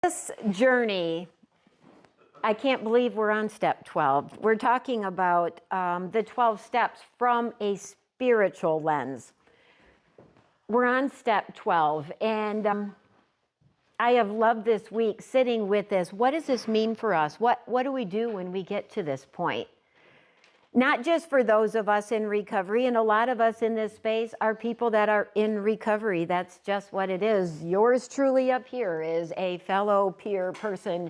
This journey, I can't believe we're on step 12. We're talking about the 12 steps from a spiritual lens. We're on step 12, and I have loved this week sitting with this. What does this mean for us? What do we do when we get to this point? Not just for those of us in recovery, and a lot of us in this space are people that are in recovery. That's just what it is. Yours truly up here is a fellow peer person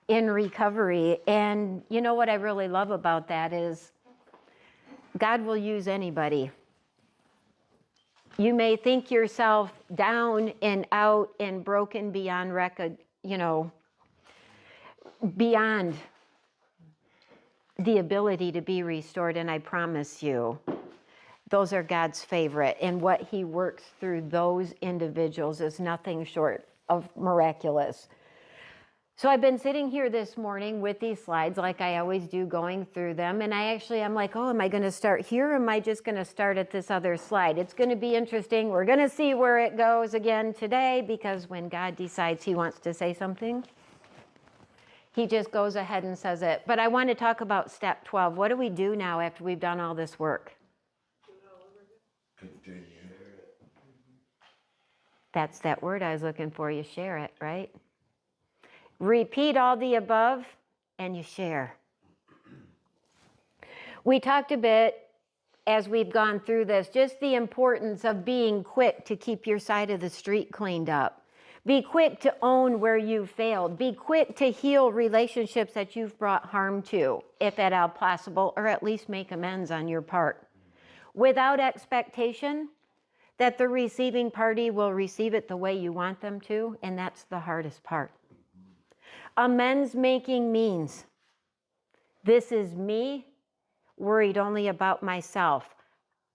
in recovery. And you know what I really love about that is God will use anybody. You may think yourself down and out and broken beyond record, beyond the ability to be restored, and I promise you, those are God's favorite, and what He works through those individuals is nothing short of miraculous. So I've been sitting here this morning with these slides like I always do, going through them, and I'm like, am I going to start here, or am I just going to start at this other slide? It's going to be interesting. We're going to see where it goes again today, because when God decides He wants to say something, He just goes ahead and says it. But I want to talk about step 12. What do we do now after we've done all this work? Continue. That's that word I was looking for. You share it, right? Repeat all the above and you share. We talked a bit as we've gone through this, just the importance of being quick to keep your side of the street cleaned up. Be quick to own where you failed. Be quick to heal relationships that you've brought harm to, if at all possible, or at least make amends on your part. Without expectation that the receiving party will receive it the way you want them to, and that's the hardest part. Amends making means, this is me, worried only about myself.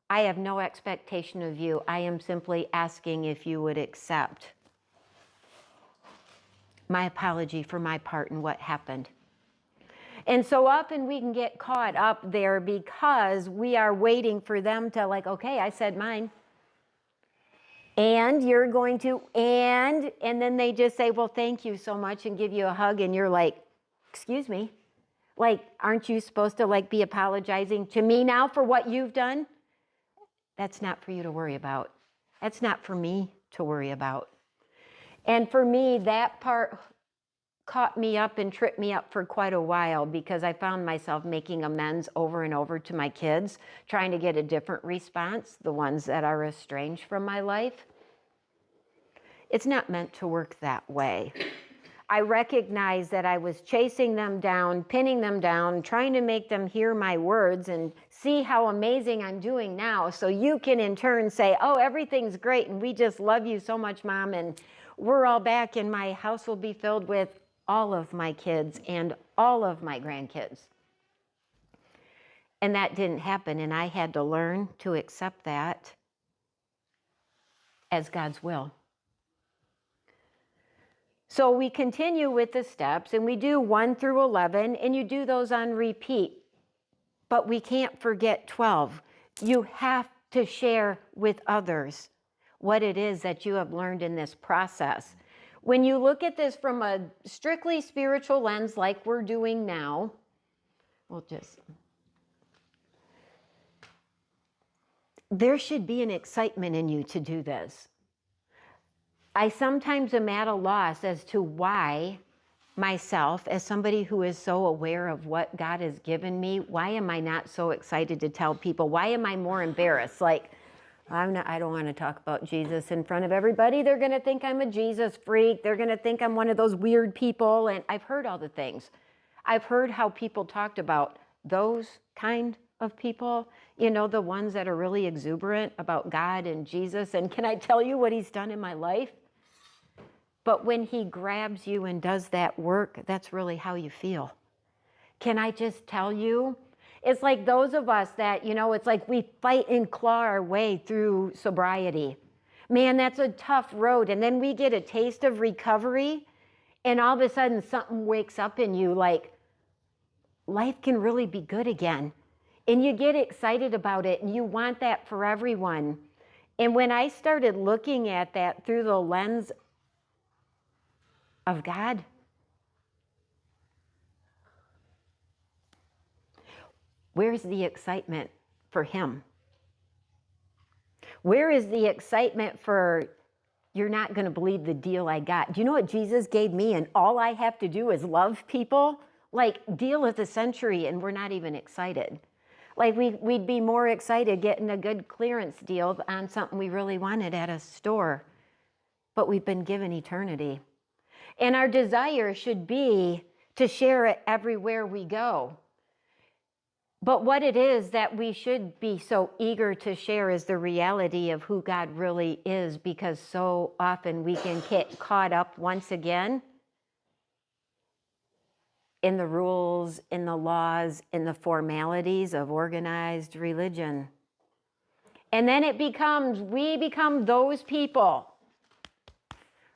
I have no expectation of you. I am simply asking if you would accept my apology for my part in what happened. And so often we can get caught up there because we are waiting for them to okay, I said mine. And you're going to, and then they just say, well, thank you so much, and give you a hug, and you're like, excuse me? Aren't you supposed to be apologizing to me now for what you've done? That's not for you to worry about. That's not for me to worry about. And for me, that part caught me up and tripped me up for quite a while, because I found myself making amends over and over to my kids, trying to get a different response, the ones that are estranged from my life. It's not meant to work that way. I recognized that I was chasing them down, pinning them down, trying to make them hear my words and see how amazing I'm doing now, so you can in turn say, oh, everything's great, and we just love you so much, Mom, and we're all back, and my house will be filled with all of my kids and all of my grandkids. And that didn't happen, and I had to learn to accept that as God's will. So we continue with the steps, and we do 1 through 11, and you do those on repeat. But we can't forget 12. You have to share with others what it is that you have learned in this process. When you look at this from a strictly spiritual lens like we're doing now, there should be an excitement in you to do this. I sometimes am at a loss as to why myself, as somebody who is so aware of what God has given me, why am I not so excited to tell people? Why am I more embarrassed? I don't want to talk about Jesus in front of everybody. They're going to think I'm a Jesus freak. They're going to think I'm one of those weird people. And I've heard all the things. I've heard how people talked about those kind of people, the ones that are really exuberant about God and Jesus. And can I tell you what He's done in my life? But when He grabs you and does that work, that's really how you feel. Can I just tell you? It's like those of us that, it's like we fight and claw our way through sobriety. Man, that's a tough road. And then we get a taste of recovery, and all of a sudden something wakes up in you like, life can really be good again. And you get excited about it, and you want that for everyone. And when I started looking at that through the lens of God? Where's the excitement for him? Where is the excitement for, you're not going to believe the deal I got? Do you know what Jesus gave me and all I have to do is love people? Like, deal of the century, and we're not even excited. Like, we'd be more excited getting a good clearance deal on something we really wanted at a store. But we've been given eternity. And our desire should be to share it everywhere we go. But what it is that we should be so eager to share is the reality of who God really is, because so often we can get caught up once again in the rules, in the laws, in the formalities of organized religion. And then we become those people.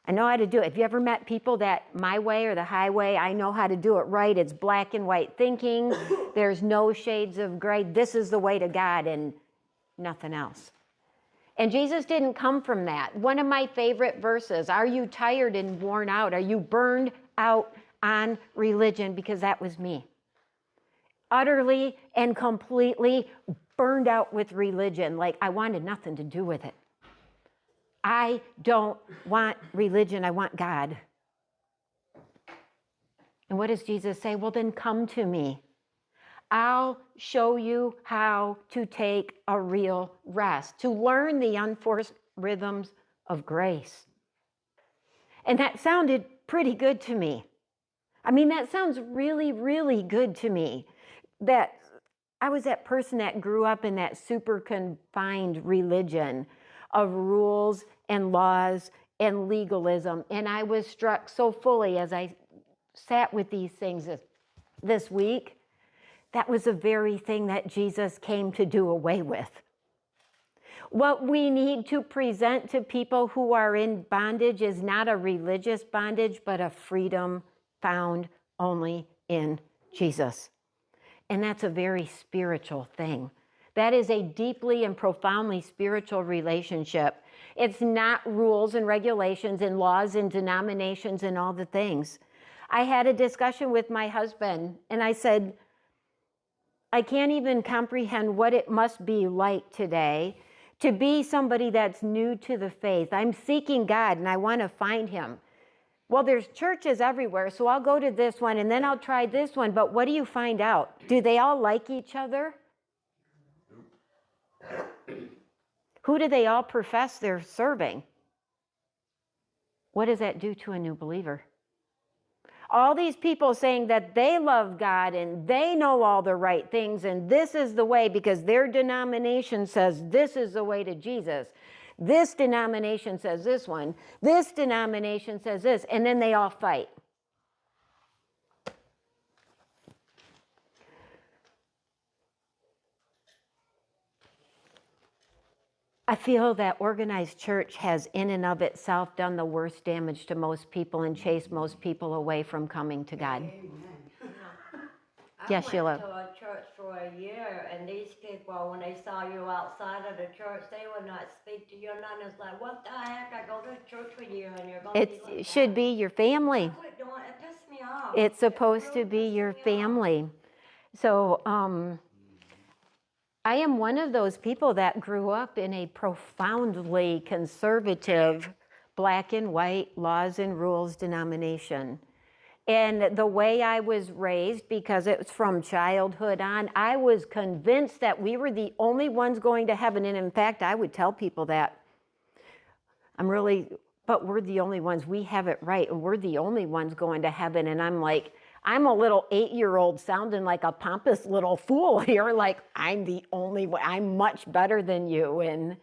I know how to do it. Have you ever met people that my way or the highway, I know how to do it right, it's black and white thinking, there's no shades of gray, this is the way to God and nothing else. And Jesus didn't come from that. One of my favorite verses, are you tired and worn out? Are you burned out on religion? Because that was me. Utterly and completely burned out with religion, like I wanted nothing to do with it. I don't want religion, I want God. And what does Jesus say? Well, then come to me. I'll show you how to take a real rest, to learn the unforced rhythms of grace. And that sounded pretty good to me. I mean, that sounds really, really good to me. That I was that person that grew up in that super confined religion of rules and laws and legalism. And I was struck so fully as I sat with these things this week. That was the very thing that Jesus came to do away with. What we need to present to people who are in bondage is not a religious bondage, but a freedom found only in Jesus. And that's a very spiritual thing. That is a deeply and profoundly spiritual relationship. It's not rules and regulations and laws and denominations and all the things. I had a discussion with my husband, and I said, I can't even comprehend what it must be like today to be somebody that's new to the faith. I'm seeking God, and I want to find him. Well, there's churches everywhere, so I'll go to this one, and then I'll try this one. But what do you find out? Do they all like each other? Who do they all profess they're serving? What does that do to a new believer? All these people saying that they love God and they know all the right things and this is the way because their denomination says this is the way to Jesus. This denomination says this one. This denomination says this. And then they all fight. I feel that organized church has in and of itself done the worst damage to most people and chased most people away from coming to God. Amen. Yes, Sheila. I went to a church for a year, and these people, when they saw you outside of the church, they would not speak to you. None. It's like, what the heck? I go to church with you, and you're going to be like It should be your family. I quit doing it. It pissed me off. It's supposed It to really be pissed your me off. family. So I am one of those people that grew up in a profoundly conservative black and white laws and rules denomination. And the way I was raised, because it was from childhood on, I was convinced that we were the only ones going to heaven. And in fact, I would tell people that. But we're the only ones, we have it right, and we're the only ones going to heaven. And I'm like, I'm a little 8-year-old sounding like a pompous little fool here, like I'm the only one, I'm much better than you. And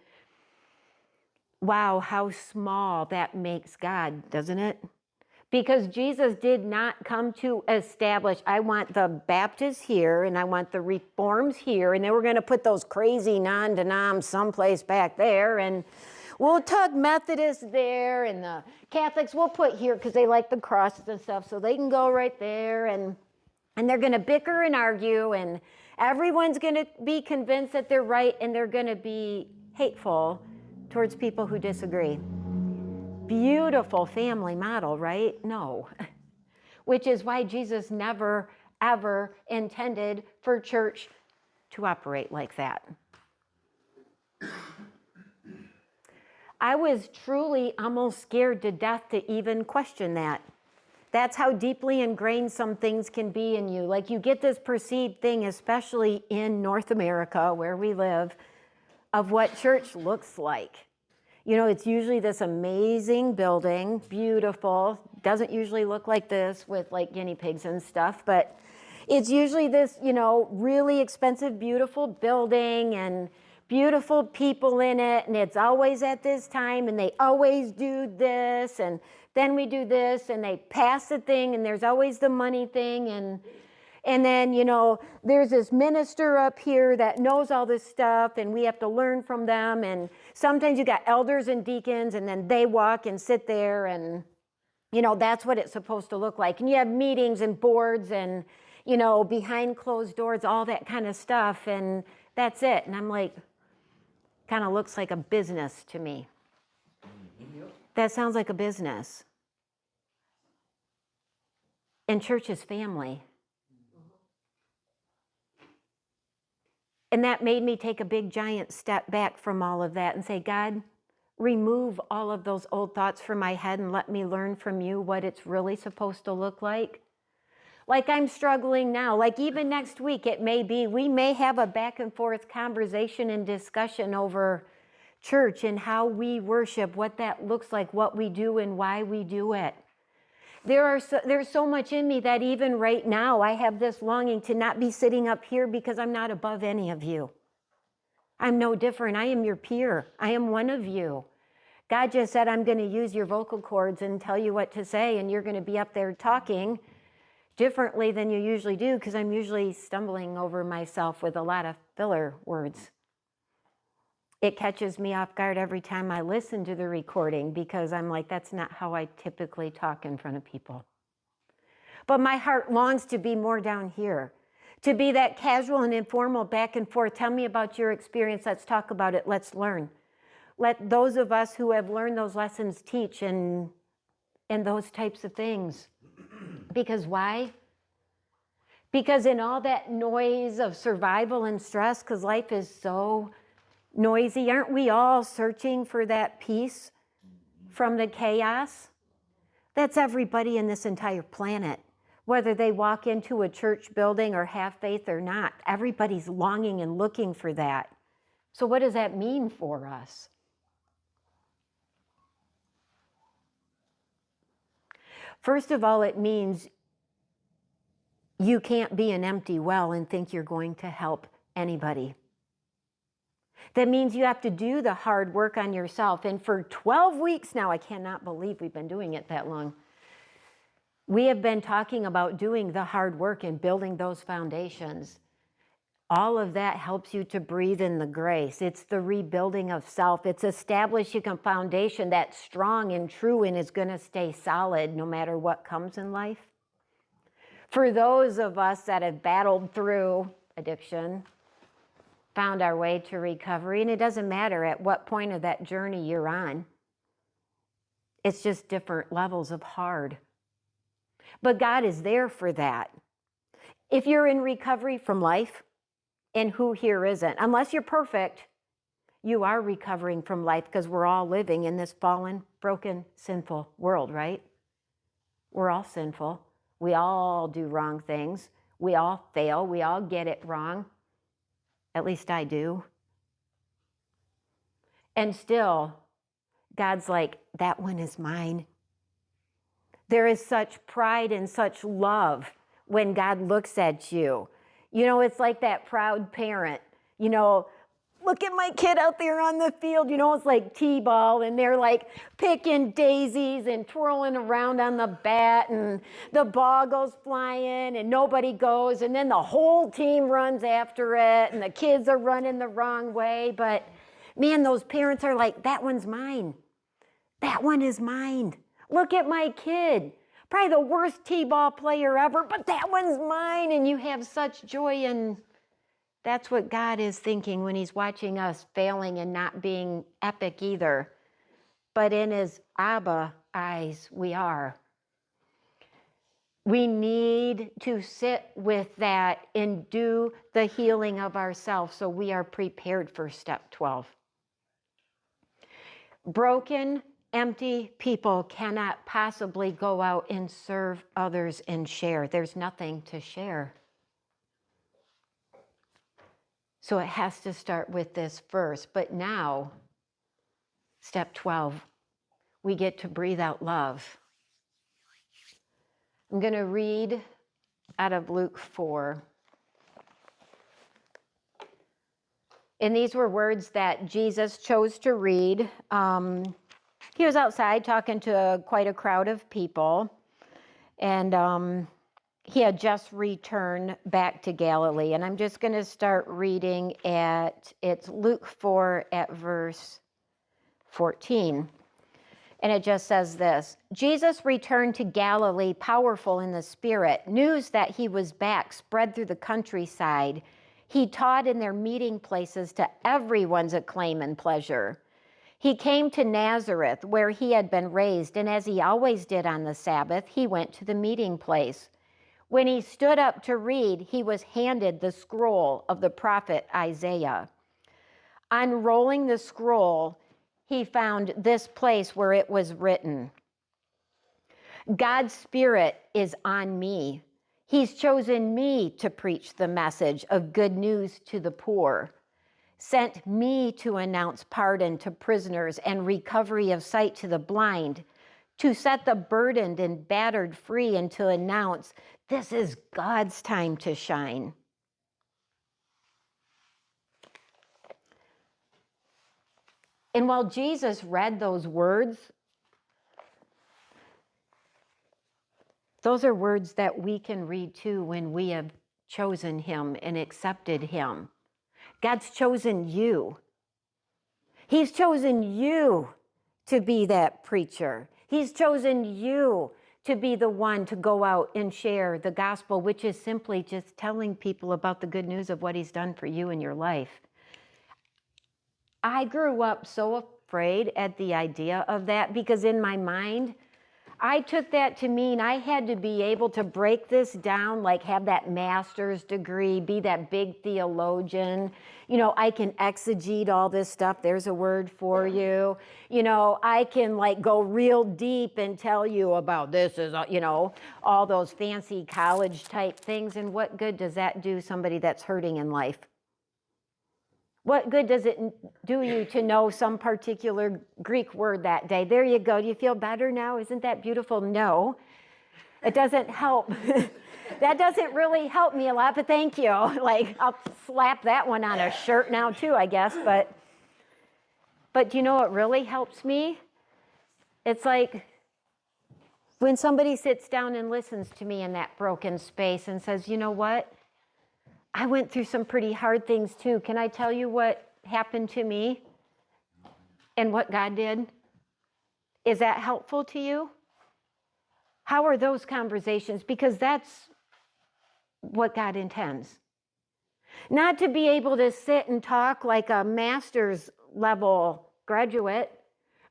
wow, how small that makes God, doesn't it? Because Jesus did not come to establish, I want the Baptists here, and I want the Reforms here, and then we're going to put those crazy non-denom someplace back there, and we'll tug Methodists there, and the Catholics we'll put here because they like the crosses and stuff, so they can go right there, and they're going to bicker and argue, and everyone's going to be convinced that they're right, and they're going to be hateful towards people who disagree. beautiful family model, right? No. Which is why Jesus never, ever intended for church to operate like that. I was truly almost scared to death to even question that. That's how deeply ingrained some things can be in you. Like you get this perceived thing, especially in North America where we live, of what church looks like. You know, it's usually this amazing building, beautiful, doesn't usually look like this with like guinea pigs and stuff, but it's usually this, you know, really expensive, beautiful building and beautiful people in it, and it's always at this time, and they always do this, and then we do this, and they pass the thing, and there's always the money thing, and then, you know, there's this minister up here that knows all this stuff, and we have to learn from them, and sometimes you got elders and deacons, and then they walk and sit there, and, you know, that's what it's supposed to look like. And you have meetings and boards and, you know, behind closed doors, all that kind of stuff, and that's it. And I'm like, kind of looks like a business to me. That sounds like a business. And church is family. And that made me take a big giant step back from all of that and say, God, remove all of those old thoughts from my head and let me learn from you what it's really supposed to look like. Like I'm struggling now, like even next week it may be, we may have a back and forth conversation and discussion over church and how we worship, what that looks like, what we do and why we do it. There's so much in me that even right now I have this longing to not be sitting up here because I'm not above any of you. I'm no different. I am your peer. I am one of you. God just said, I'm going to use your vocal cords and tell you what to say, and you're going to be up there talking differently than you usually do because I'm usually stumbling over myself with a lot of filler words. It catches me off guard every time I listen to the recording because I'm like, that's not how I typically talk in front of people. But my heart longs to be more down here, to be that casual and informal back and forth. Tell me about your experience. Let's talk about it. Let's learn. Let those of us who have learned those lessons teach and those types of things. Because why? Because in all that noise of survival and stress, because life is so noisy, aren't we all searching for that peace from the chaos? That's everybody in this entire planet. Whether they walk into a church building or have faith or not, everybody's longing and looking for that. So what does that mean for us? First of all, it means you can't be an empty well and think you're going to help anybody. That means you have to do the hard work on yourself. And for 12 weeks now, I cannot believe we've been doing it that long. We have been talking about doing the hard work and building those foundations. All of that helps you to breathe in the grace. It's the rebuilding of self. It's establishing a foundation that's strong and true and is going to stay solid no matter what comes in life. For those of us that have battled through addiction, found our way to recovery, and it doesn't matter at what point of that journey you're on. It's just different levels of hard. But God is there for that. If you're in recovery from life, and who here isn't? Unless you're perfect, you are recovering from life because we're all living in this fallen, broken, sinful world, right? We're all sinful. We all do wrong things. We all fail. We all get it wrong. At least I do. And still, God's like, that one is mine. There is such pride and such love when God looks at you. You know, it's like that proud parent, you know, look at my kid out there on the field, you know, it's like t-ball and they're like picking daisies and twirling around on the bat and the ball goes flying and nobody goes and then the whole team runs after it and the kids are running the wrong way. But man, those parents are like, that one's mine. That one is mine. Look at my kid. Probably the worst t-ball player ever, but that one's mine. And you have such joy, and that's what God is thinking when he's watching us failing and not being epic either. but in his Abba eyes we are. We need to sit with that and do the healing of ourselves so we are prepared for step 12. Broken, empty people cannot possibly go out and serve others and share. There's nothing to share. So it has to start with this first. But now, step 12, we get to breathe out love. I'm going to read out of Luke 4. And these were words that Jesus chose to read. He was outside talking to quite a crowd of people. And he had just returned back to Galilee. And I'm just going to start reading it's Luke 4 at verse 14. And it just says this: Jesus returned to Galilee powerful in the Spirit. News that he was back spread through the countryside. He taught in their meeting places to everyone's acclaim and pleasure. He came to Nazareth, where he had been raised, and as he always did on the Sabbath, he went to the meeting place. When he stood up to read, he was handed the scroll of the prophet Isaiah. Unrolling the scroll, he found this place where it was written, God's Spirit is on me. He's chosen me to preach the message of good news to the poor, sent me to announce pardon to prisoners and recovery of sight to the blind, to set the burdened and battered free, and to announce this is God's time to shine. And while Jesus read those words, those are words that we can read too when we have chosen him and accepted him. God's chosen you. He's chosen you to be that preacher. He's chosen you to be the one to go out and share the gospel, which is simply just telling people about the good news of what he's done for you in your life. I grew up so afraid at the idea of that because in my mind, I took that to mean I had to be able to break this down, like have that master's degree, be that big theologian. You know, I can exegete all this stuff. There's a word for you. You know, I can like go real deep and tell you about this is, you know, all those fancy college type things. And what good does that do somebody that's hurting in life? What good does it do you to know some particular Greek word that day? There you go. Do you feel better now? Isn't that beautiful? No, it doesn't help. That doesn't really help me a lot, but thank you. Like, I'll slap that one on a shirt now too, I guess. But do you know what really helps me? It's like when somebody sits down and listens to me in that broken space and says, you know what? I went through some pretty hard things too. Can I tell you what happened to me and what God did? Is that helpful to you? How are those conversations? Because that's what God intends. Not to be able to sit and talk like a master's level graduate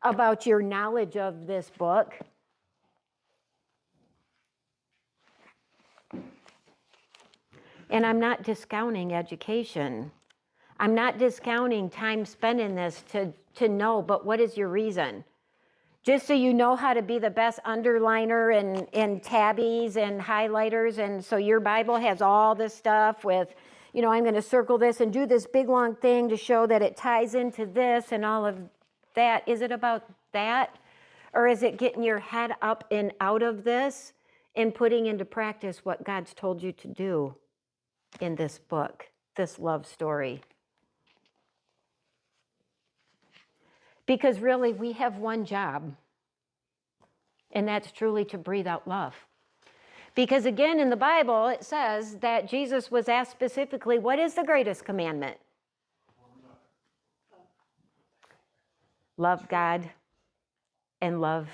about your knowledge of this book. And I'm not discounting education. I'm not discounting time spent in this to know, but what is your reason? Just so you know how to be the best underliner and tabbies and highlighters, and so your Bible has all this stuff with, you know, I'm going to circle this and do this big long thing to show that it ties into this and all of that. Is it about that? Or is it getting your head up and out of this and putting into practice what God's told you to do in this book, this love story? Because really, we have one job, and that's truly to breathe out love. Because again, in the Bible, it says that Jesus was asked specifically, what is the greatest commandment? Love God and love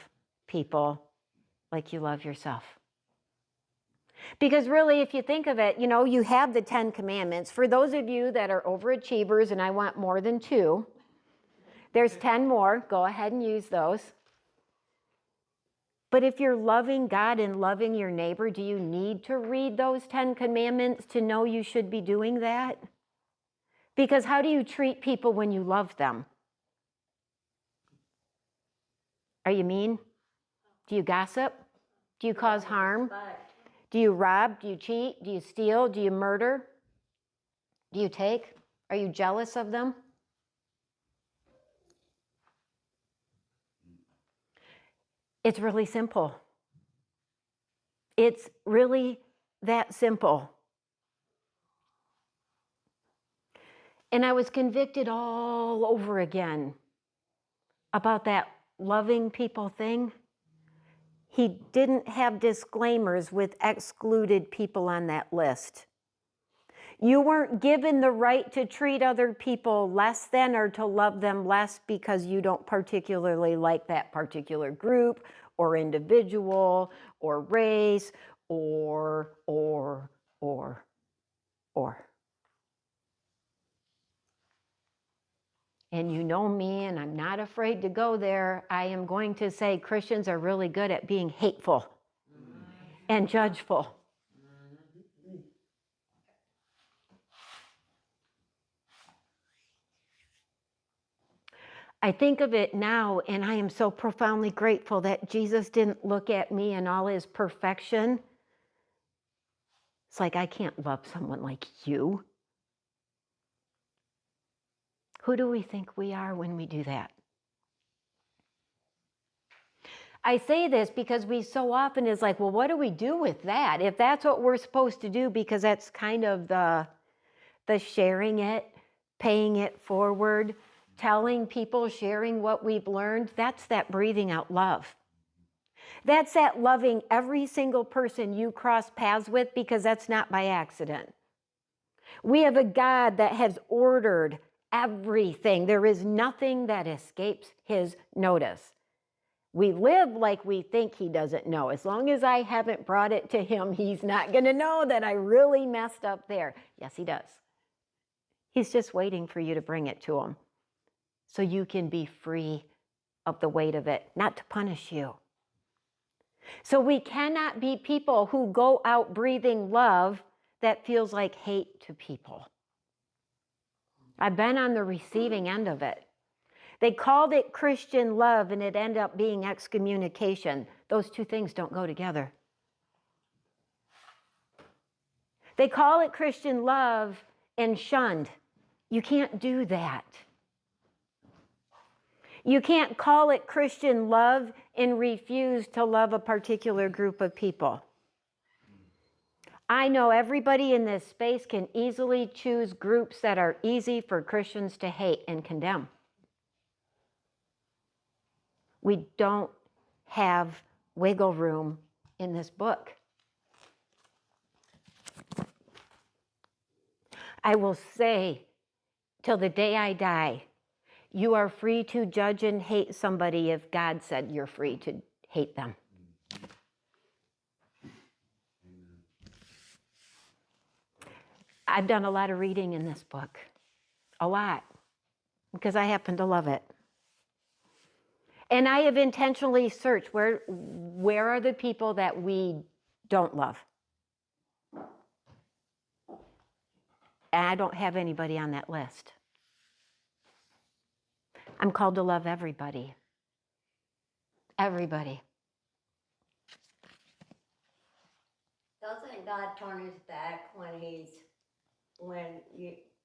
people like you love yourself. Because really, if you think of it, you know, you have the 10 commandments. For those of you that are overachievers, and I want more than 2, There's 10 more. Go ahead and use those. But if you're loving God and loving your neighbor, do you need to read those 10 commandments to know you should be doing that? Because how do you treat people when you love them? Are you mean? Do you gossip? Do you cause harm? Do you rob? Do you cheat? Do you steal? Do you murder? Do you take? Are you jealous of them? It's really simple. It's really that simple. And I was convicted all over again about that loving people thing. He didn't have disclaimers with excluded people on that list. You weren't given the right to treat other people less than or to love them less because you don't particularly like that particular group or individual or race or. And you know me, and I'm not afraid to go there. I am going to say Christians are really good at being hateful and judgeful. I think of it now, and I am so profoundly grateful that Jesus didn't look at me in all his perfection. It's like, I can't love someone like you. Who do we think we are when we do that? I say this because we so often is like, well, what do we do with that? If that's what we're supposed to do, because that's kind of the sharing it, paying it forward, telling people, sharing what we've learned, that's that breathing out love. That's that loving every single person you cross paths with, because that's not by accident. We have a God that has ordered everything. There is nothing that escapes his notice. We live like we think he doesn't know. As long as I haven't brought it to him, he's not going to know that I really messed up there. Yes, he does. He's just waiting for you to bring it to him so you can be free of the weight of it, not to punish you. So we cannot be people who go out breathing love that feels like hate to people. I've been on the receiving end of it. They called it Christian love, and it ended up being excommunication. Those two things don't go together. They call it Christian love and shunned. You can't do that. You can't call it Christian love and refuse to love a particular group of people. I know everybody in this space can easily choose groups that are easy for Christians to hate and condemn. We don't have wiggle room in this book. I will say, till the day I die, you are free to judge and hate somebody if God said you're free to hate them. I've done a lot of reading in this book. A lot. Because I happen to love it. And I have intentionally searched where are the people that we don't love? And I don't have anybody on that list. I'm called to love everybody. Everybody. Doesn't God turn his back when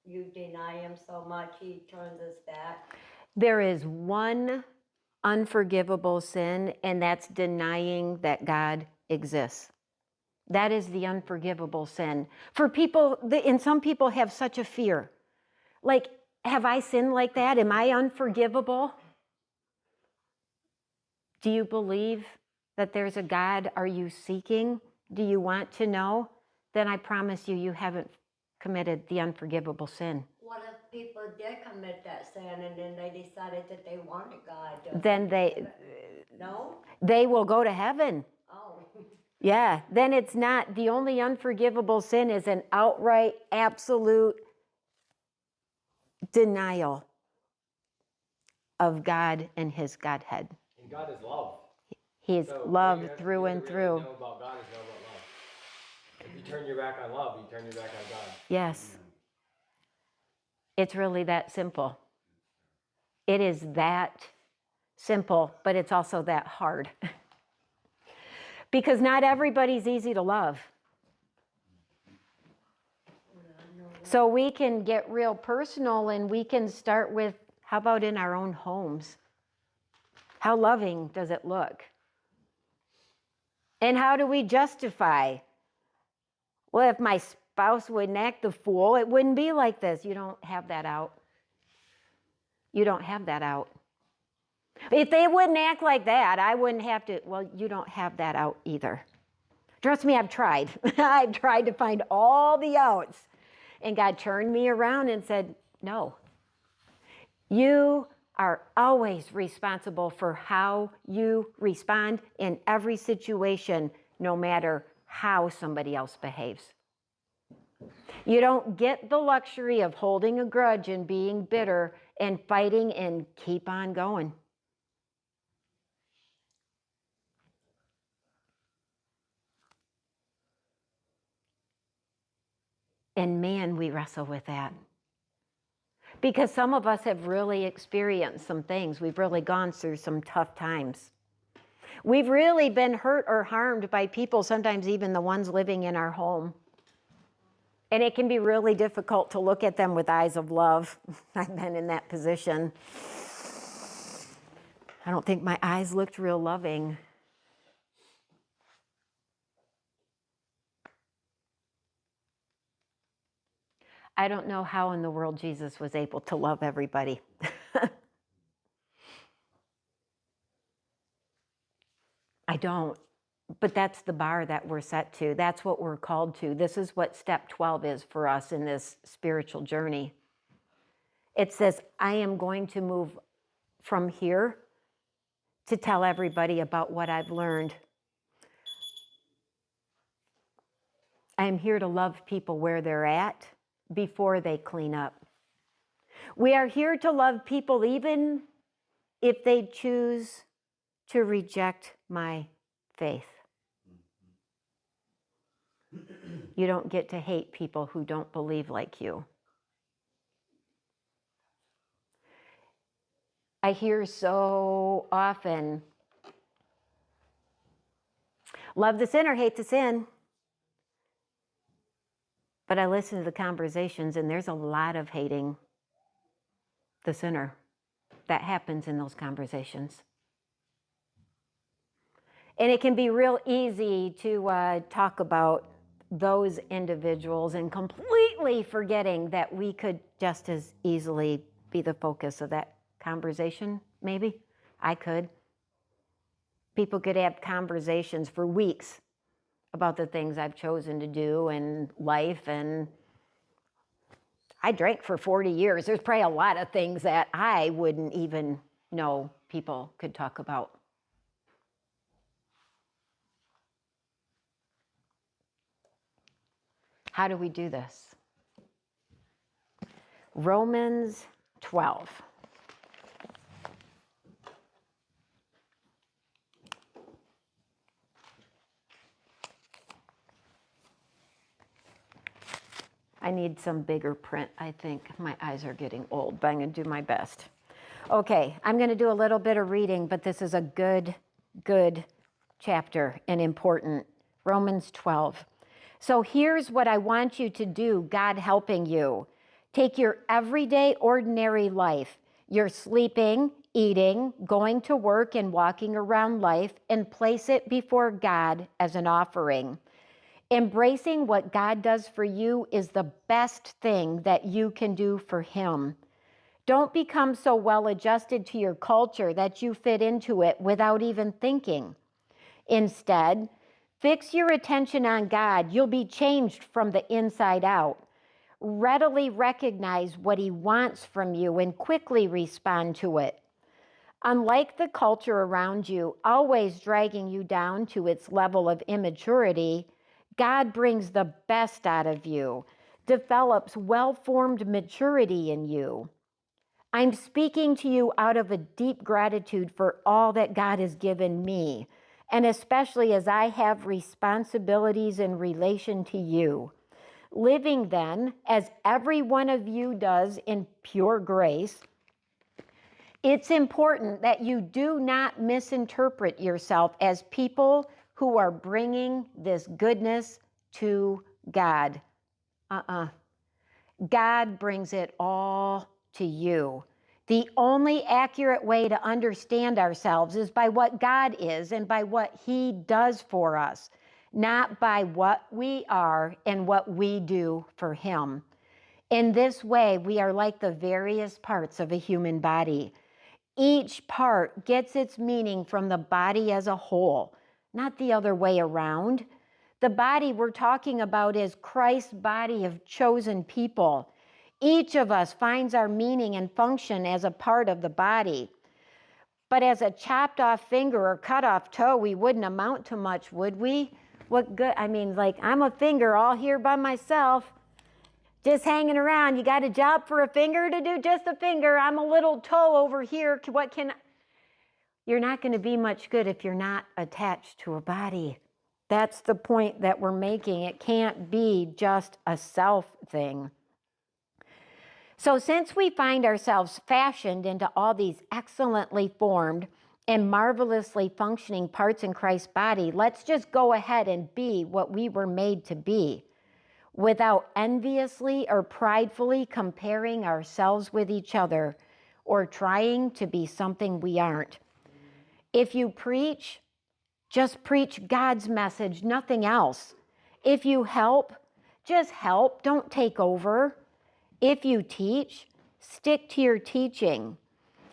you deny him so much, he turns his back? There is one unforgivable sin, and that's denying that God exists. That is the unforgivable sin. For people, and some people have such a fear. Like, have I sinned like that? Am I unforgivable? Do you believe that there's a God? Are you seeking? Do you want to know? Then I promise you, you haven't committed the unforgivable sin. What if people did commit that sin and then they decided that they wanted God? Then No? They will go to heaven. Oh. Yeah, then it's not, the only unforgivable sin is an outright, absolute denial. of God and his Godhead. And God is love. He is So love what you have through to and really through. know about God is know about love. If you turn your back on love, you turn your back on God. Yes. It's really that simple. It is that simple, but it's also that hard. Because not everybody's easy to love. So we can get real personal and we can start with, how about in our own homes? How loving does it look? And how do we justify? Well, if my spouse wouldn't act the fool, it wouldn't be like this. You don't have that out. You don't have that out. If they wouldn't act like that, I wouldn't have to. Well, you don't have that out either. Trust me, I've tried. I've tried to find all the outs. And God turned me around and said, no. You are always responsible for how you respond in every situation, no matter how somebody else behaves. You don't get the luxury of holding a grudge and being bitter and fighting and keep on going. And man, we wrestle with that. Because some of us have really experienced some things. We've really gone through some tough times. We've really been hurt or harmed by people, sometimes even the ones living in our home. And it can be really difficult to look at them with eyes of love. I've been in that position. I don't think my eyes looked real loving. I don't know how in the world Jesus was able to love everybody. I don't. But that's the bar that we're set to. That's what we're called to. This is what step 12 is for us in this spiritual journey. It says, I am going to move from here to tell everybody about what I've learned. I am here to love people where they're at before they clean up. We are here to love people even if they choose to reject my faith. You don't get to hate people who don't believe like you. I hear so often, love the sinner, hate the sin. But I listen to the conversations and there's a lot of hating the sinner that happens in those conversations. And it can be real easy to talk about those individuals and completely forgetting that we could just as easily be the focus of that conversation, maybe. I could. People could have conversations for weeks about the things I've chosen to do in life, and I drank for 40 years. There's probably a lot of things that I wouldn't even know people could talk about. How do we do this? Romans 12. I need some bigger print. I think my eyes are getting old, but I'm going to do my best. Okay, I'm going to do a little bit of reading, but this is a good chapter and important. Romans 12. So here's what I want you to do, God helping you. Take your everyday, ordinary life, your sleeping, eating, going to work, and walking around life, and place it before God as an offering. Embracing what God does for you is the best thing that you can do for Him. Don't become so well adjusted to your culture that you fit into it without even thinking. Instead, fix your attention on God. You'll be changed from the inside out. Readily recognize what He wants from you and quickly respond to it. Unlike the culture around you, always dragging you down to its level of immaturity, God brings the best out of you, develops well-formed maturity in you. I'm speaking to you out of a deep gratitude for all that God has given me, and especially as I have responsibilities in relation to you. Living then, as every one of you does in pure grace, it's important that you do not misinterpret yourself as people who are bringing this goodness to God. God brings it all to you. The only accurate way to understand ourselves is by what God is and by what He does for us, not by what we are and what we do for Him. In this way, we are like the various parts of a human body. Each part gets its meaning from the body as a whole, not the other way around. The body we're talking about is Christ's body of chosen people. Each of us finds our meaning and function as a part of the body. But as a chopped off finger or cut off toe, we wouldn't amount to much, would we? What good? I mean, like, I'm a finger all here by myself, just hanging around. You got a job for a finger to do? Just a finger. I'm a little toe over here. You're not going to be much good if you're not attached to a body. That's the point that we're making. It can't be just a self thing. So since we find ourselves fashioned into all these excellently formed and marvelously functioning parts in Christ's body, let's just go ahead and be what we were made to be, without enviously or pridefully comparing ourselves with each other or trying to be something we aren't. If you preach, just preach God's message, nothing else. If you help, just help, don't take over. If you teach, stick to your teaching.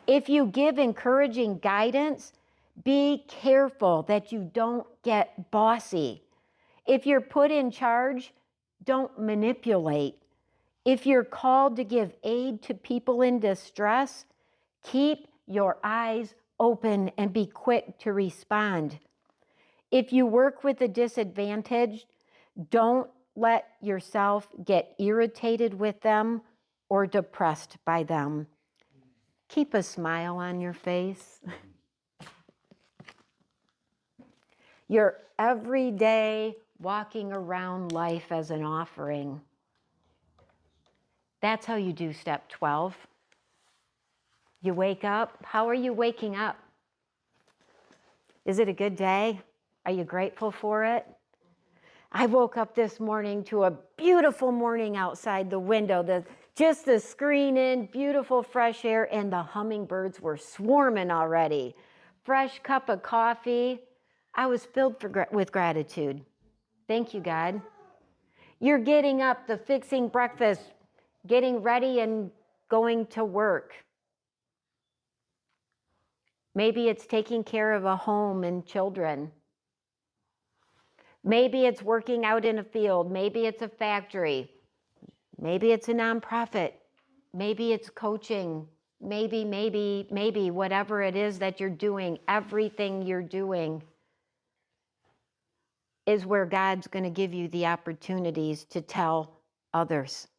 If you give encouraging guidance, be careful that you don't get bossy. If you're put in charge, don't manipulate. If you're called to give aid to people in distress, keep your eyes open and be quick to respond. If you work with the disadvantaged, don't let yourself get irritated with them or depressed by them. Keep a smile on your face. Your everyday walking around life as an offering. That's how you do step 12. You wake up. How are you waking up? Is it a good day? Are you grateful for it? I woke up this morning to a beautiful morning outside the window, just the screen in, beautiful fresh air, and the hummingbirds were swarming already. Fresh cup of coffee. I was filled with gratitude. Thank you, God. You're getting up, the fixing breakfast, getting ready and going to work. Maybe it's taking care of a home and children. Maybe it's working out in a field. Maybe it's a factory. Maybe it's a nonprofit. Maybe it's coaching. Maybe, whatever it is that you're doing, everything you're doing is where God's going to give you the opportunities to tell others.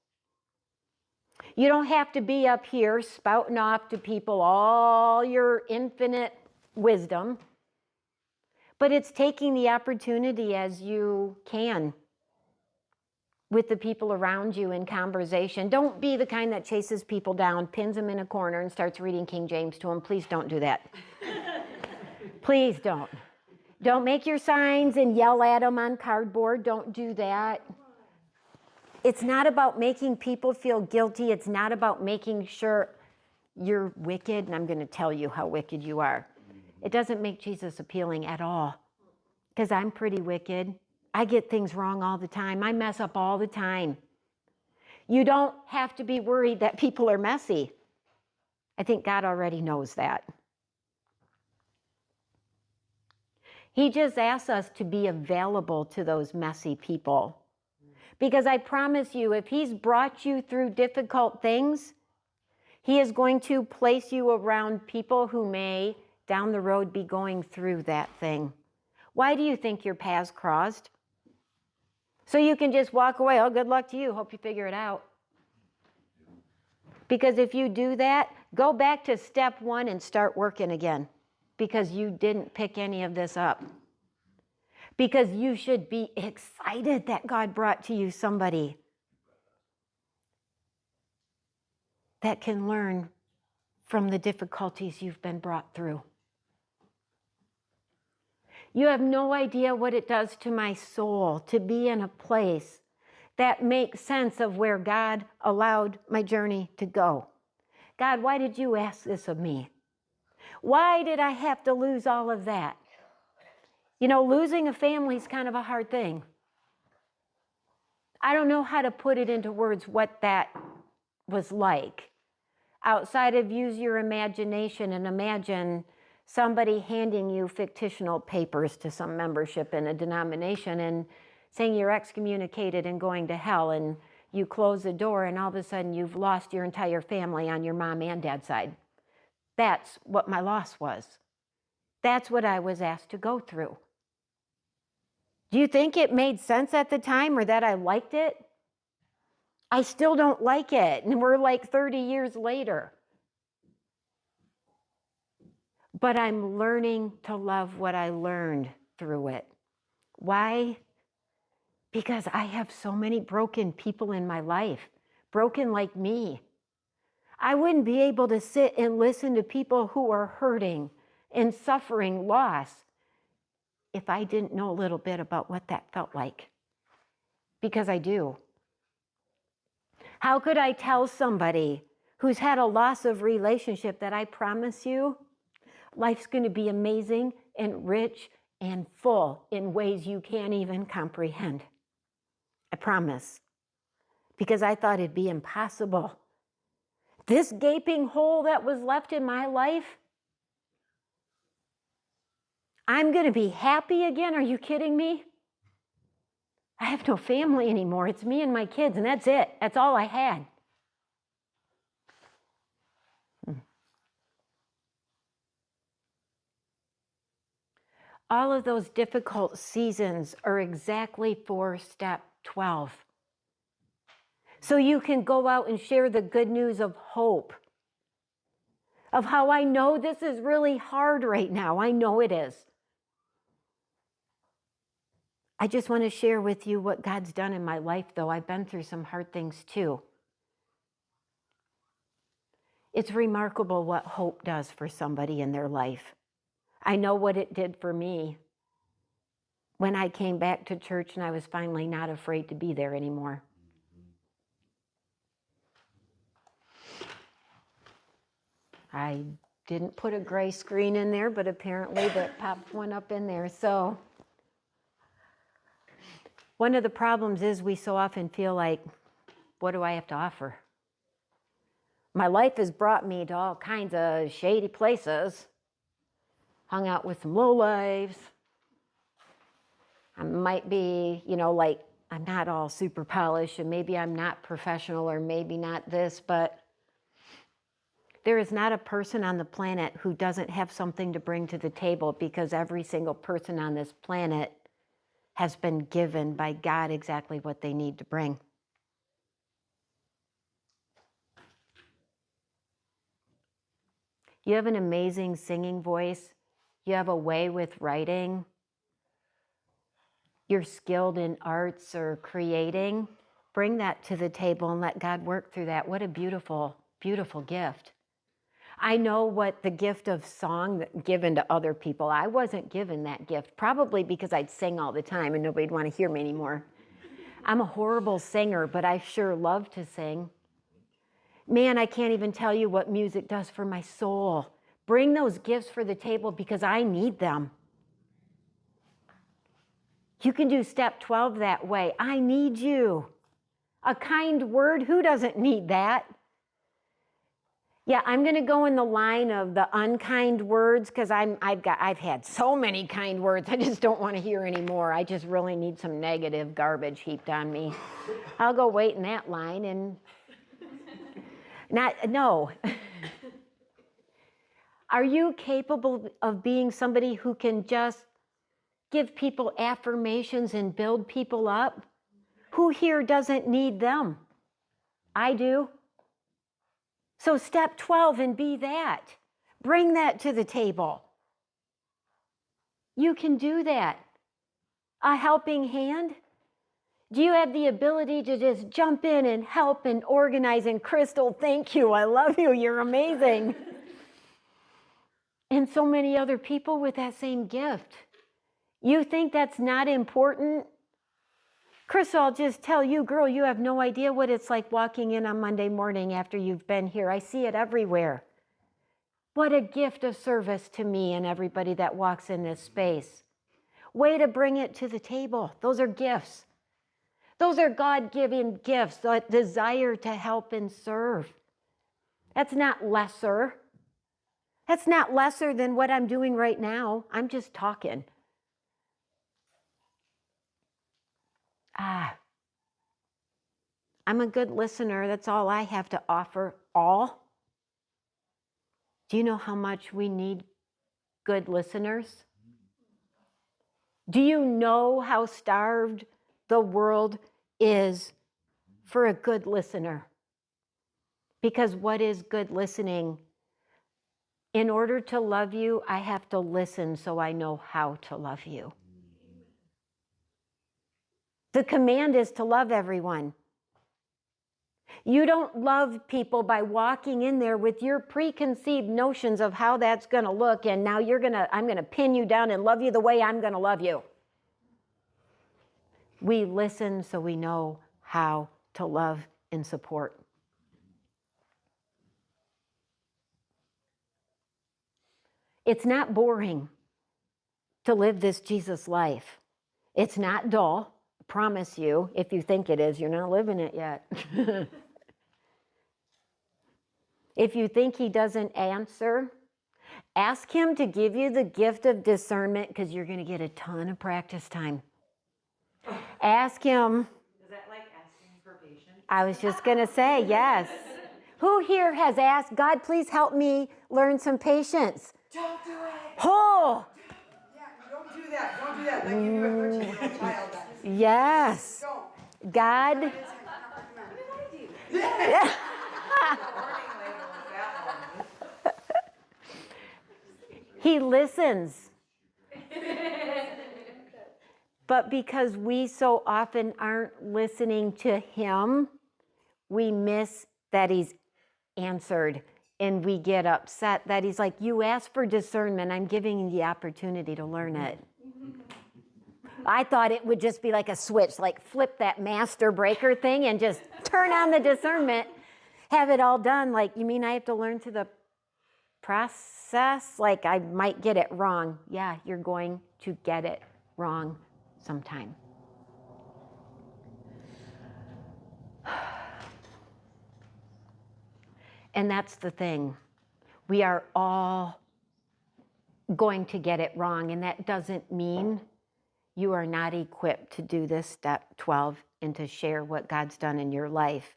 You don't have to be up here spouting off to people all your infinite wisdom, but it's taking the opportunity as you can with the people around you in conversation. Don't be the kind that chases people down, pins them in a corner, and starts reading King James to them. Please don't do that. Please don't. Don't make your signs and yell at them on cardboard. Don't do that. It's not about making people feel guilty. It's not about making sure you're wicked, and I'm going to tell you how wicked you are. It doesn't make Jesus appealing at all, because I'm pretty wicked. I get things wrong all the time. I mess up all the time. You don't have to be worried that people are messy. I think God already knows that. He just asks us to be available to those messy people. Because I promise you, if He's brought you through difficult things, He is going to place you around people who may, down the road, be going through that thing. Why do you think your paths crossed? So you can just walk away. Oh, good luck to you. Hope you figure it out. Because if you do that, Go back to step one and start working again, because you didn't pick any of this up. Because you should be excited that God brought to you somebody that can learn from the difficulties you've been brought through. You have no idea what it does to my soul to be in a place that makes sense of where God allowed my journey to go. God, why did you ask this of me? Why did I have to lose all of that? You know, losing a family is kind of a hard thing. I don't know how to put it into words what that was like. Outside of use your imagination and imagine somebody handing you fictional papers to some membership in a denomination and saying you're excommunicated and going to hell, and you close the door and all of a sudden you've lost your entire family on your mom and dad's side. That's what my loss was. That's what I was asked to go through. Do you think it made sense at the time or that I liked it? I still don't like it, and we're like 30 years later. But I'm learning to love what I learned through it. Why? Because I have so many broken people in my life, broken like me. I wouldn't be able to sit and listen to people who are hurting and suffering loss if I didn't know a little bit about what that felt like. Because I do. How could I tell somebody who's had a loss of relationship that I promise you, life's going to be amazing and rich and full in ways you can't even comprehend? I promise. Because I thought it'd be impossible. This gaping hole that was left in my life, I'm going to be happy again? Are you kidding me? I have no family anymore. It's me and my kids, and that's it. That's all I had. All of those difficult seasons are exactly for step 12. So you can go out and share the good news of hope, of how I know this is really hard right now. I know it is. I just want to share with you what God's done in my life, though. I've been through some hard things too. It's remarkable what hope does for somebody in their life. I know what it did for me when I came back to church and I was finally not afraid to be there anymore. I didn't put a gray screen in there, but apparently that popped one up in there. So one of the problems is we so often feel like, what do I have to offer? My life has brought me to all kinds of shady places. Hung out with some lowlifes. I might be, like I'm not all super polished, and maybe I'm not professional, or maybe not this, but there is not a person on the planet who doesn't have something to bring to the table, because every single person on this planet has been given by God exactly what they need to bring. You have an amazing singing voice. You have a way with writing. You're skilled in arts or creating. Bring that to the table and let God work through that. What a beautiful, beautiful gift. I know what the gift of song given to other people. I wasn't given that gift, probably because I'd sing all the time and nobody'd want to hear me anymore. I'm a horrible singer, but I sure love to sing. Man, I can't even tell you what music does for my soul. Bring those gifts for the table because I need them. You can do step 12 that way. I need you. A kind word, who doesn't need that? Yeah, I'm going to go in the line of the unkind words because I've had so many kind words. I just don't want to hear anymore. I just really need some negative garbage heaped on me. I'll go wait in that line and no. Are you capable of being somebody who can just give people affirmations and build people up? Who here doesn't need them? I do. So step 12 and be that. Bring that to the table. You can do that. A helping hand. Do you have the ability to just jump in and help and organize? And Crystal, thank you. I love you. You're amazing. And so many other people with that same gift. You think that's not important? Crystal, I'll just tell you, girl, you have no idea what it's like walking in on Monday morning after you've been here. I see it everywhere. What a gift of service to me and everybody that walks in this space. Way to bring it to the table. Those are gifts. Those are God-given gifts, that desire to help and serve. That's not lesser. That's not lesser than what I'm doing right now. I'm just talking. I'm a good listener. That's all I have to offer. All. Do you know how much we need good listeners? Do you know how starved the world is for a good listener? Because what is good listening? In order to love you, I have to listen so I know how to love you. The command is to love everyone. You don't love people by walking in there with your preconceived notions of how that's going to look, and now I'm going to pin you down and love you the way I'm going to love you. We listen so we know how to love and support. It's not boring to live this Jesus life. It's not dull. I promise you. If you think it is, you're not living it yet. If you think he doesn't answer, ask him to give you the gift of discernment, because you're going to get a ton of practice time. Ask him. Is that like asking for patience? I was just going to say, yes. Who here has asked, God, please help me learn some patience? Don't do it. Oh, Yeah, don't do that. Don't do that. Like you do a 13-year-old child. yes. Don't. God. What did I do? He listens. But because we so often aren't listening to him, we miss that he's answered, and we get upset that he's like, you asked for discernment. I'm giving you the opportunity to learn it. I thought it would just be like a switch, like flip that master breaker thing and just turn on the discernment, have it all done. Like, you mean I have to learn through the process? Like, I might get it wrong. Yeah, you're going to get it wrong sometime. And that's the thing. We are all going to get it wrong, and that doesn't mean you are not equipped to do this step 12 and to share what God's done in your life.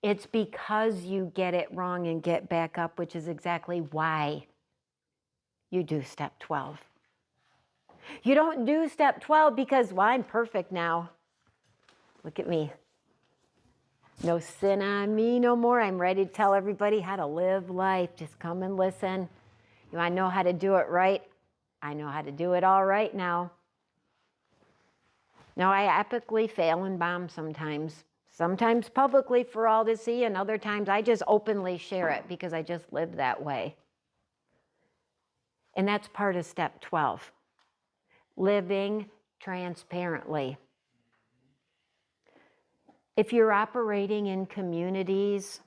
It's because you get it wrong and get back up, which is exactly why you do step 12. You don't do step 12 because, well, I'm perfect now. Look at me. No sin on me no more. I'm ready to tell everybody how to live life. Just come and listen. You want to know how to do it right? I know how to do it all right now. Now, I epically fail and bomb sometimes. Sometimes publicly for all to see, and other times I just openly share it because I just live that way. And that's part of step 12. Living transparently. If you're operating in communities,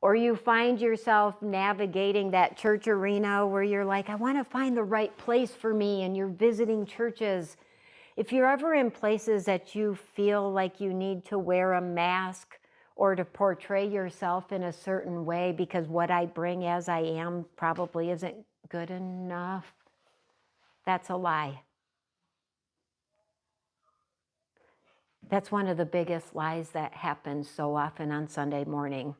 or you find yourself navigating that church arena where you're like, I want to find the right place for me, and you're visiting churches. If you're ever in places that you feel like you need to wear a mask or to portray yourself in a certain way because what I bring as I am probably isn't good enough, that's a lie. That's one of the biggest lies that happens so often on Sunday morning.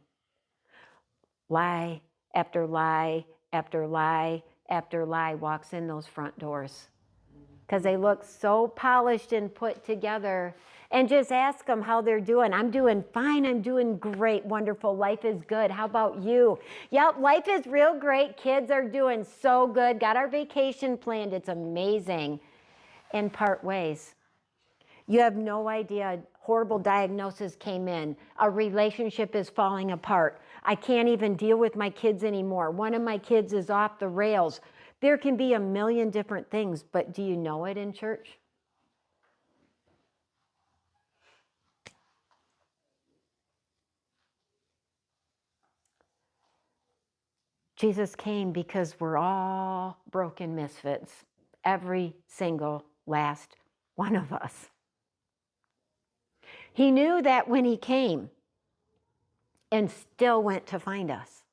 Lie after lie after lie after lie walks in those front doors. because they look so polished and put together. And just ask them how they're doing. I'm doing fine. I'm doing great. Wonderful. Life is good. How about you? Yep, life is real great. Kids are doing so good. Got our vacation planned. It's amazing. And part ways. You have no idea. Horrible diagnosis came in. A relationship is falling apart. I can't even deal with my kids anymore. One of my kids is off the rails. There can be a million different things, but do you know it in church? Jesus came because we're all broken misfits. Every single last one of us. He knew that when he came and still went to find us.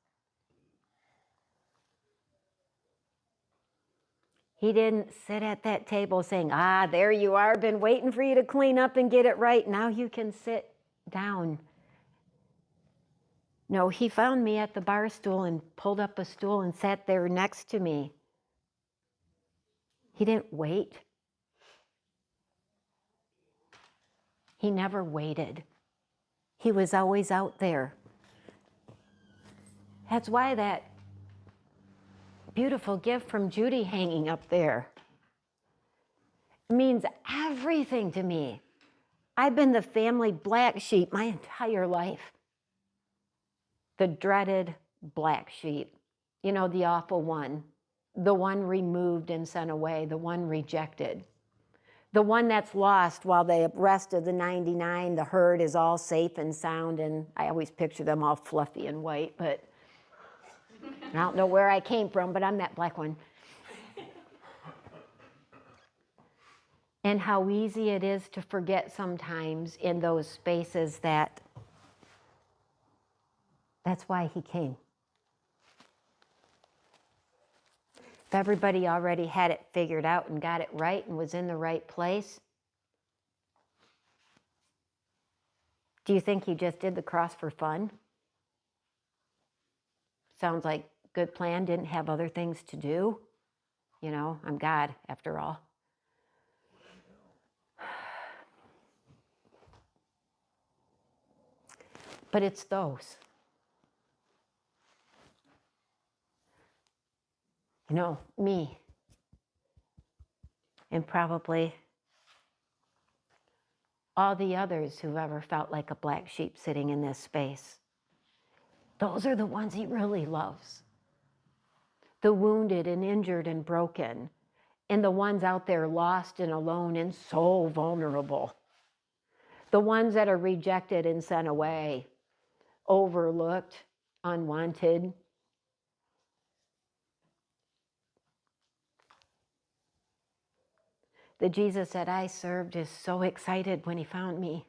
He didn't sit at that table saying, there you are, been waiting for you to clean up and get it right. Now you can sit down. No, he found me at the bar stool and pulled up a stool and sat there next to me. He didn't wait. He never waited. He was always out there. That's why that beautiful gift from Judy hanging up there means everything to me. I've been the family black sheep my entire life. The dreaded black sheep. You know, the awful one. The one removed and sent away. The one rejected. The one that's lost while the rest of the 99, the herd, is all safe and sound. And I always picture them all fluffy and white, but I don't know where I came from, but I'm that black one. And how easy it is to forget sometimes in those spaces that that's why he came. If everybody already had it figured out and got it right and was in the right place, do you think he just did the cross for fun? Sounds like a good plan, didn't have other things to do. You know, I'm God after all. But it's those. You know, me. And probably all the others who've ever felt like a black sheep sitting in this space. Those are the ones he really loves. The wounded and injured and broken. And the ones out there lost and alone and so vulnerable. The ones that are rejected and sent away, overlooked, unwanted. The Jesus that I served is so excited when he found me.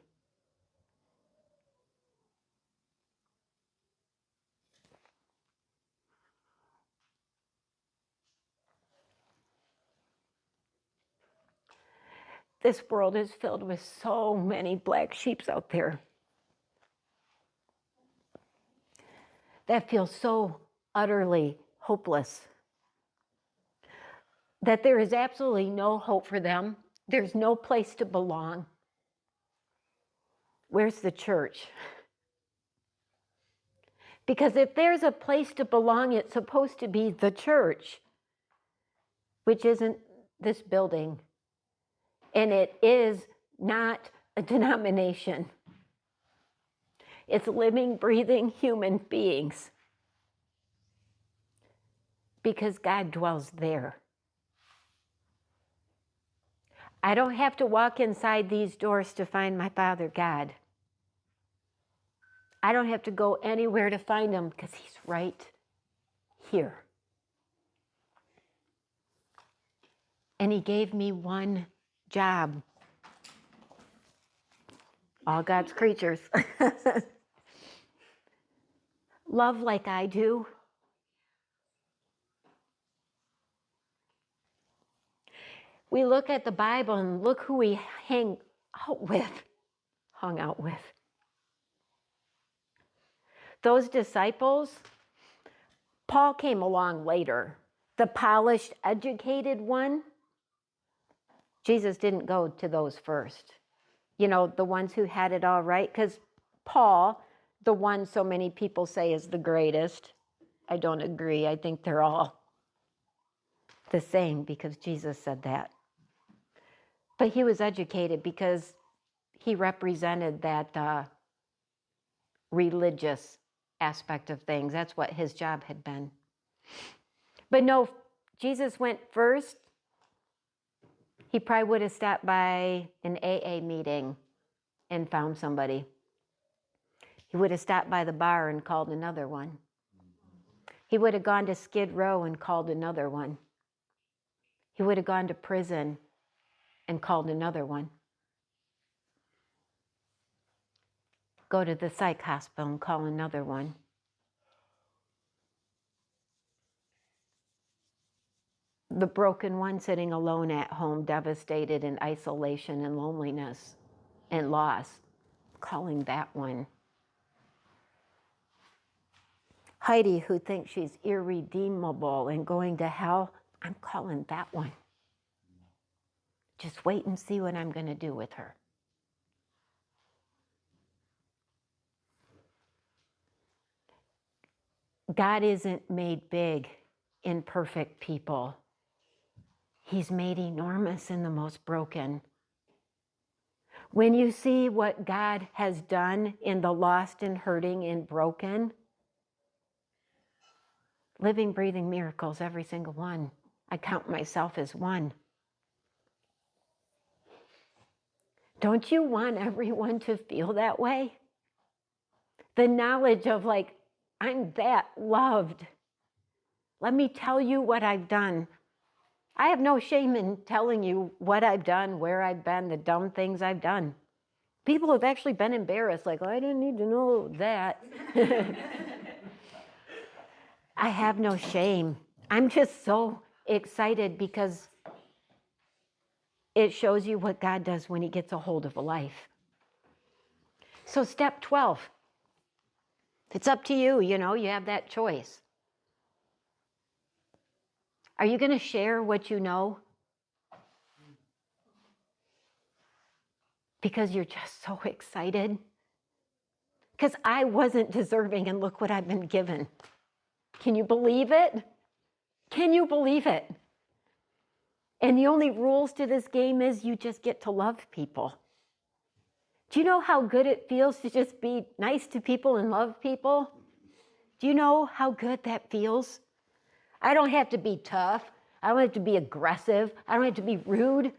This world is filled with so many black sheep out there that feel so utterly hopeless, that there is absolutely no hope for them. There's no place to belong. Where's the church? Because if there's a place to belong, it's supposed to be the church, which isn't this building. And it is not a denomination. It's living, breathing human beings. Because God dwells there. I don't have to walk inside these doors to find my Father God. I don't have to go anywhere to find him because he's right here. And he gave me one job. All God's creatures. Love like I do. We look at the Bible and look who we hung out with. Those disciples, Paul came along later. The polished, educated one, Jesus didn't go to those first. You know, the ones who had it all right. Because Paul, the one so many people say is the greatest, I don't agree. I think they're all the same because Jesus said that. But he was educated because he represented that religious aspect of things. That's what his job had been. But no, Jesus went first. He probably would have stopped by an AA meeting and found somebody. He would have stopped by the bar and called another one. He would have gone to Skid Row and called another one. He would have gone to prison and called another one. Go to the psych hospital and call another one. The broken one sitting alone at home, devastated in isolation and loneliness and loss, calling that one. Heidi, who thinks she's irredeemable and going to hell, I'm calling that one. Just wait and see what I'm going to do with her. God isn't made big in perfect people. He's made enormous in the most broken. When you see what God has done in the lost and hurting and broken, living, breathing miracles, every single one. I count myself as one. Don't you want everyone to feel that way? The knowledge of like, I'm that loved. Let me tell you what I've done. I have no shame in telling you what I've done, where I've been, the dumb things I've done. People have actually been embarrassed, like, oh, I didn't need to know that. I have no shame. I'm just so excited because it shows you what God does when he gets a hold of a life. So step 12. It's up to you, you have that choice. Are you going to share what you know? Because you're just so excited? Because I wasn't deserving and look what I've been given. Can you believe it? Can you believe it? And the only rules to this game is you just get to love people. Do you know how good it feels to just be nice to people and love people? Do you know how good that feels? I don't have to be tough. I don't have to be aggressive. I don't have to be rude.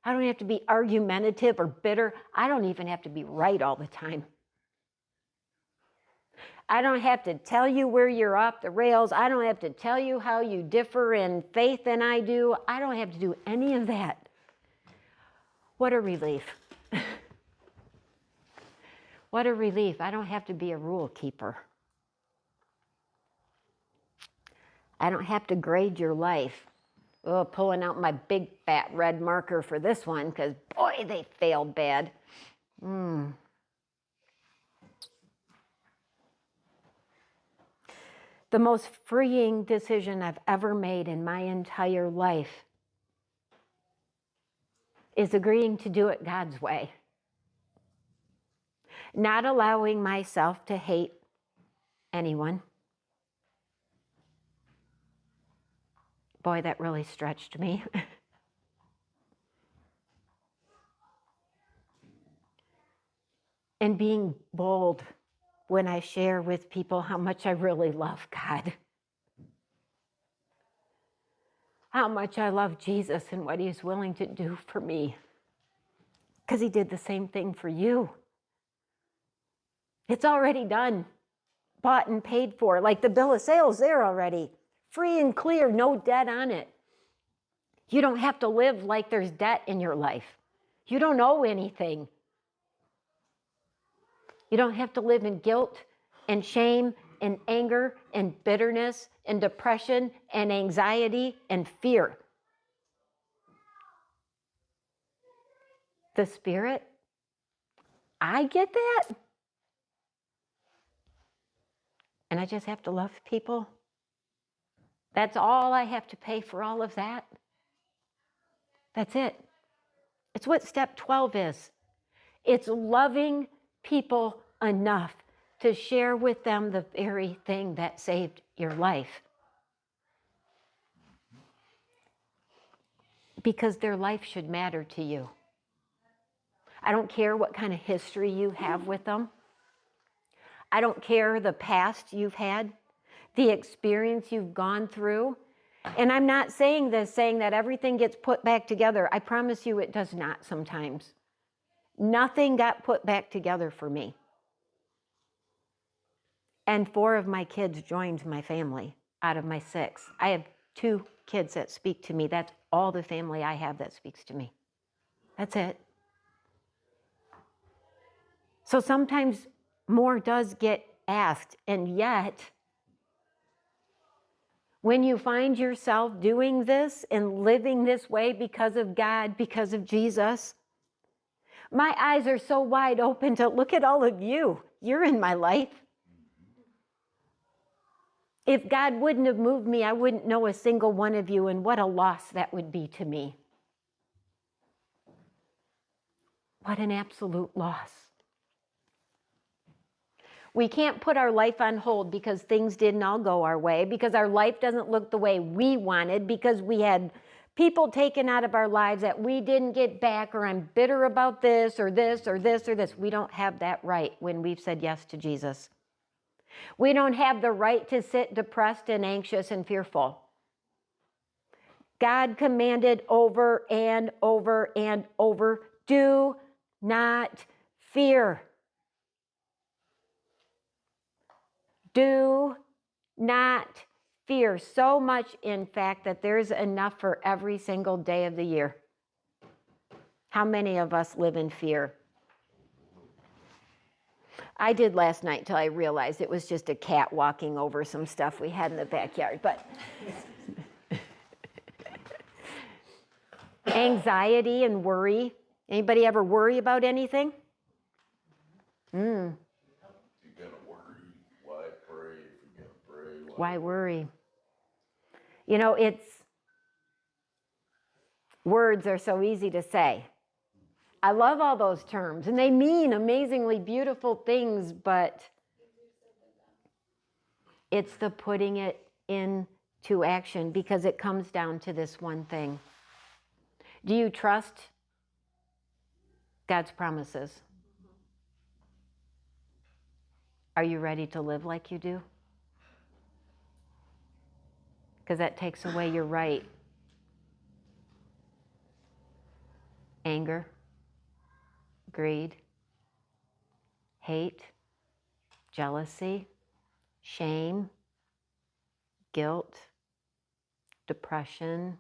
I don't have to be argumentative or bitter. I don't even have to be right all the time. I don't have to tell you where you're off the rails. I don't have to tell you how you differ in faith than I do. I don't have to do any of that. What a relief. What a relief. I don't have to be a rule keeper. I don't have to grade your life. Oh, pulling out my big fat red marker for this one because boy, they failed bad. The most freeing decision I've ever made in my entire life is agreeing to do it God's way. Not allowing myself to hate anyone. Boy, that really stretched me. And being bold when I share with people how much I really love God. How much I love Jesus and what he's willing to do for me. Because he did the same thing for you. It's already done. Bought and paid for. Like the bill of sale's there already. Free and clear, no debt on it. You don't have to live like there's debt in your life. You don't owe anything. You don't have to live in guilt and shame and anger and bitterness and depression and anxiety and fear. The Spirit, I get that. And I just have to love people. That's all I have to pay for all of that. That's it. It's what step 12 is. It's loving people enough to share with them the very thing that saved your life. Because their life should matter to you. I don't care what kind of history you have with them. I don't care the past you've had, the experience you've gone through. And I'm not saying this, saying that everything gets put back together. I promise you it does not sometimes. Nothing got put back together for me. And 4 of my kids joined my family out of my 6. I have 2 kids that speak to me. That's all the family I have that speaks to me. That's it. So sometimes more does get asked, and yet, when you find yourself doing this and living this way because of God, because of Jesus, my eyes are so wide open to look at all of you. You're in my life. If God wouldn't have moved me, I wouldn't know a single one of you, and what a loss that would be to me. What an absolute loss. We can't put our life on hold because things didn't all go our way, because our life doesn't look the way we wanted, because we had people taken out of our lives that we didn't get back, or I'm bitter about this or this or this or this. We don't have that right when we've said yes to Jesus. We don't have the right to sit depressed and anxious and fearful. God commanded over and over and over, do not fear. Do not fear. So much, in fact, that there's enough for every single day of the year. How many of us live in fear? I did last night till I realized it was just a cat walking over some stuff we had in the backyard. But anxiety and worry. Anybody ever worry about anything? Why worry? You know, words are so easy to say. I love all those terms, and they mean amazingly beautiful things, but it's the putting it into action, because it comes down to this one thing. Do you trust God's promises? Are you ready to live like you do? Because that takes away your right. Anger, greed, hate, jealousy, shame, guilt, depression,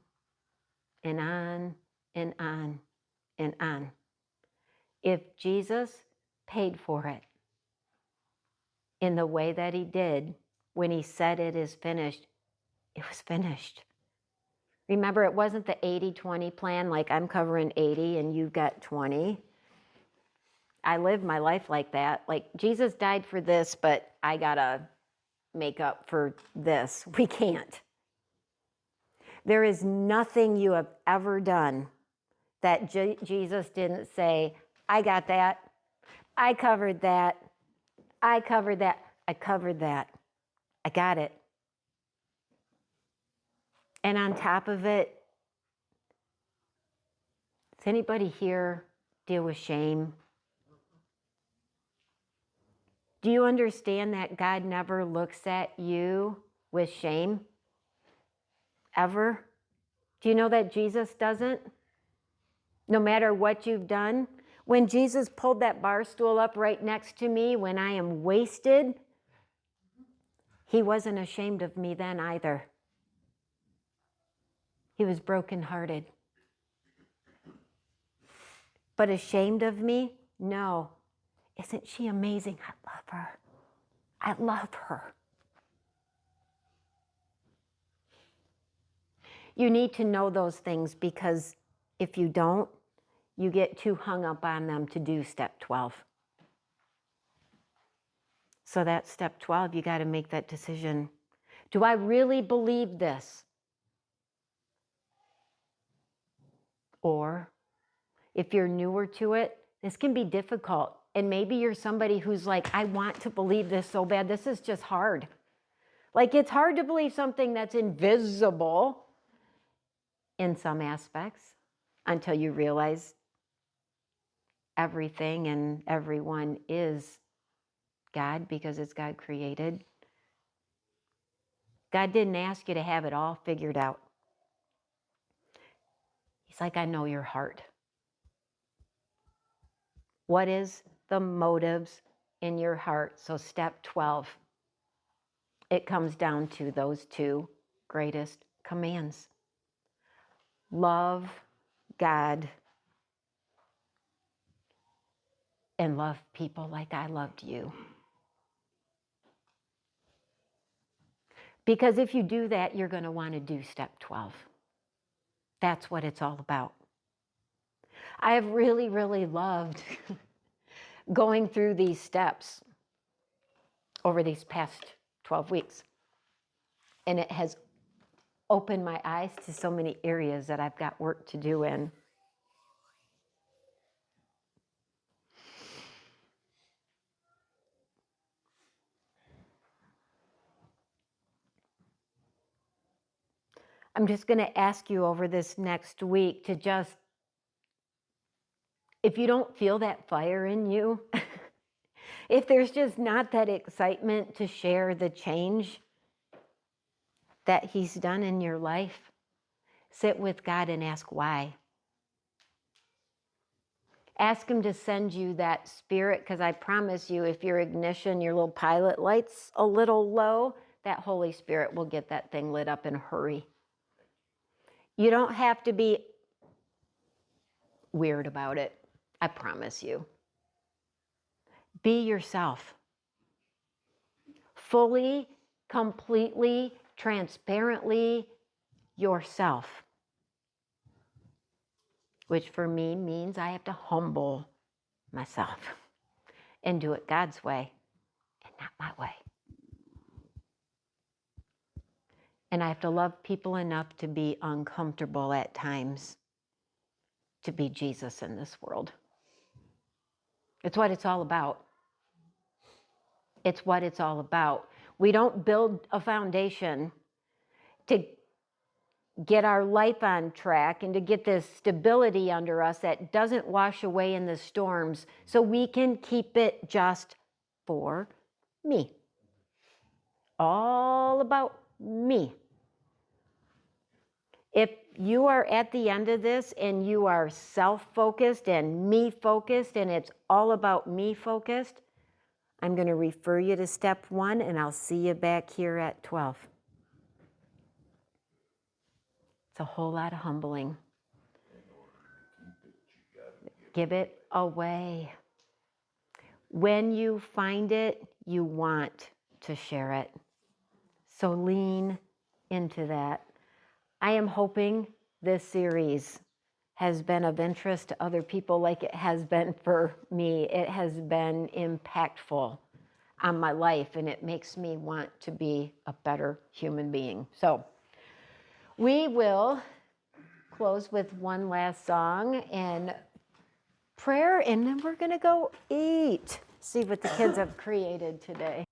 and on and on and on. If Jesus paid for it in the way that he did when he said it is finished, it was finished. Remember, it wasn't the 80-20 plan, like I'm covering 80 and you've got 20. I live my life like that. Like, Jesus died for this, but I gotta make up for this. We can't. There is nothing you have ever done that Jesus didn't say, I got that. I covered that. I covered that. I covered that. I got it. And on top of it, does anybody here deal with shame? Do you understand that God never looks at you with shame? Ever? Do you know that Jesus doesn't? No matter what you've done. When Jesus pulled that bar stool up right next to me when I am wasted, he wasn't ashamed of me then either. He was brokenhearted. But ashamed of me? No. Isn't she amazing? I love her. I love her. You need to know those things, because if you don't, you get too hung up on them to do step 12. So that's step 12. You got to make that decision. Do I really believe this? Or If you're newer to it, this can be difficult. And maybe you're somebody who's like, I want to believe this so bad. This is just hard. Like, it's hard to believe something that's invisible in some aspects until you realize everything and everyone is God because it's God created. God didn't ask you to have it all figured out. He's like, I know your heart. What is the motives in your heart? So step 12, it comes down to those two greatest commands. Love God and love people like I loved you. Because if you do that, you're going to want to do step 12. That's what it's all about. I have really, really loved going through these steps over these past 12 weeks. And it has opened my eyes to so many areas that I've got work to do in. I'm just going to ask you over this next week to just, if you don't feel that fire in you, if there's just not that excitement to share the change that He's done in your life, sit with God and ask why. Ask Him to send you that spirit, because I promise you, if your ignition, your little pilot light's a little low, that Holy Spirit will get that thing lit up in a hurry. You don't have to be weird about it. I promise you. Be yourself. Fully, completely, transparently yourself. Which for me means I have to humble myself and do it God's way and not my way. And I have to love people enough to be uncomfortable at times to be Jesus in this world. It's what it's all about. It's what it's all about. We don't build a foundation to get our life on track and to get this stability under us that doesn't wash away in the storms so we can keep it just for me. All about me. If you are at the end of this and you are self-focused and me-focused and it's all about me-focused, I'm going to refer you to step 1 and I'll see you back here at 12. It's a whole lot of humbling. Give it away. When you find it, you want to share it. So lean into that. I am hoping this series has been of interest to other people like it has been for me. It has been impactful on my life, and it makes me want to be a better human being. So we will close with one last song and prayer, and then we're going to go eat. See what the kids have created today.